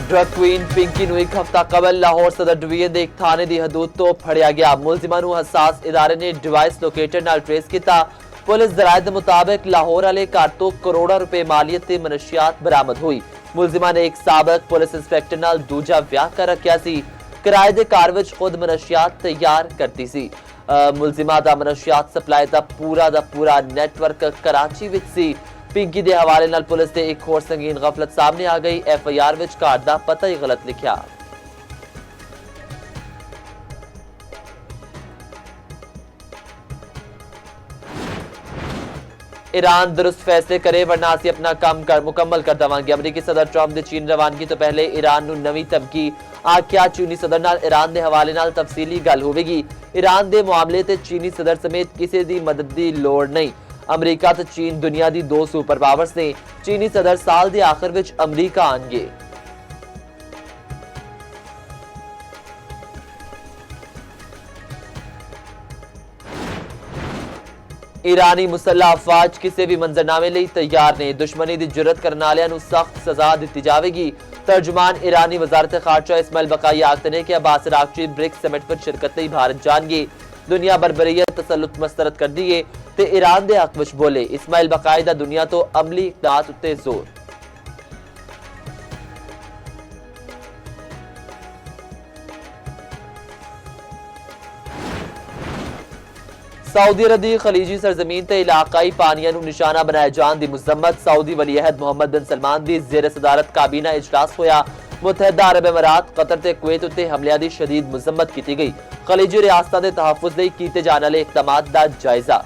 Drug queen Pinky ਨੂੰ ਇੱਕ ਹਫ਼ਤਾ ਕਬਲ ਲਾਹੌਰ ਸਦਰ ਡਿਵੀਜ਼ਨ ਦੇ ਇੱਕ ਥਾਣੇ ਦੀ ਹਦੂਦ ਤੋਂ ਫੜਿਆ ਗਿਆ। ਮੁਲਜ਼ਮਾਂ ਨੂੰ ਹਸਾਸ ਇਦਾਰੇ ਨੇ ਡਿਵਾਈਸ ਲੋਕੇਟਰ ਨਾਲ ਟ੍ਰੇਸ ਕੀਤਾ। ਪੁਲਿਸ ਜ਼ਰਾਇਤ ਦੇ ਮੁਤਾਬਕ ਲਾਹੌਰ ਵਾਲੇ ਘਰ ਤੋਂ ਕਰੋੜਾਂ ਰੁਪਏ ਮਾਲੀਅਤ ਤੇ ਮਨਸ਼ਿਆਤ ਬਰਾਮਦ ਹੋਈ। ਮੁਲਜ਼ਮਾਂ ਨੇ ਇੱਕ ਸਾਬਕ ਪੁਲਿਸ ਇੰਸਪੈਕਟਰ ਨਾਲ ਦੂਜਾ ਵਿਆਹ ਕਰ ਰੱਖਿਆ ਸੀ। ਕਿਰਾਏ ਦੇ ਘਰ ਵਿੱਚ ਖੁਦ ਮਨਸ਼ਿਆਤ ਤਿਆਰ ਕਰਦੀ ਸੀ। ਮੁਲਜ਼ਮਾਂ ਦਾ ਮਨਸ਼ਿਆਤ ਸਪਲਾਈ ਦਾ ਪੂਰਾ ਨੈਟਵਰਕ कराची ਵਿੱਚ ਸੀ। पिंकी के हवाले नाल पुलिस से एक होर संगीन गफलत सामने आ गई। FIR विच घर दा पता ही गलत लिखा। ईरान दुरुस्त फैसले करे वरना असीं अपना काम मुकम्मल कर देवांगे। अमरीकी सदर ट्रंप दे चीन रवानगी तो पहले ईरान नूं नवीं धमकी। आख्या चीनी सदर नाल ईरान दे हवाले नाल तफसीली गल होवेगी। ईरान दे मामले ते चीनी सदर समेत किसी दी मदद दी लोड़ नहीं। अमरीका ते चीन दुनिया दी दो सुपर पावर्स ने। चीनी सदर साल दे आखिर विच अमरीका आएंगे। ईरानी मुसल्ला अफवाज किसी भी मंजरनामे लई तैयार ने। दुश्मनी दी जुरत करने वालियां नूं सख्त सजा दी जाएगी। तर्जुमान ईरानी वजारत खारजा इस्माइल बकाई आखते हैं कि अब्बास अरागची ब्रिक्स समिट पर शिरकत लई भारत जाएंगे। दुनिया बरबरीयत तसल्लुत मस्तरद कर दिए ते ईरान दे हक विच बोले। इस्माइल बकाई दा दुनिया तो अमली इक़दात उत्ते जोर। सऊदी अरब दी खलीजी सरजमीन ते इलाकाई पानियां नूं निशाना बनाए जान दी मुज़म्मत। सऊदी वली अहद मोहम्मद बिन सलमान दी ज़ेर सदारत काबीना इजलास होया। मुतहदा अरब अमीरात कतर ते कुवैत उत्ते हमलियां दी शदीद मुज़म्मत की गई। खलीजी रियासतां दे तहफ़्फ़ुज़ लई कीते जाने वाले इक़दामात दा जायजा।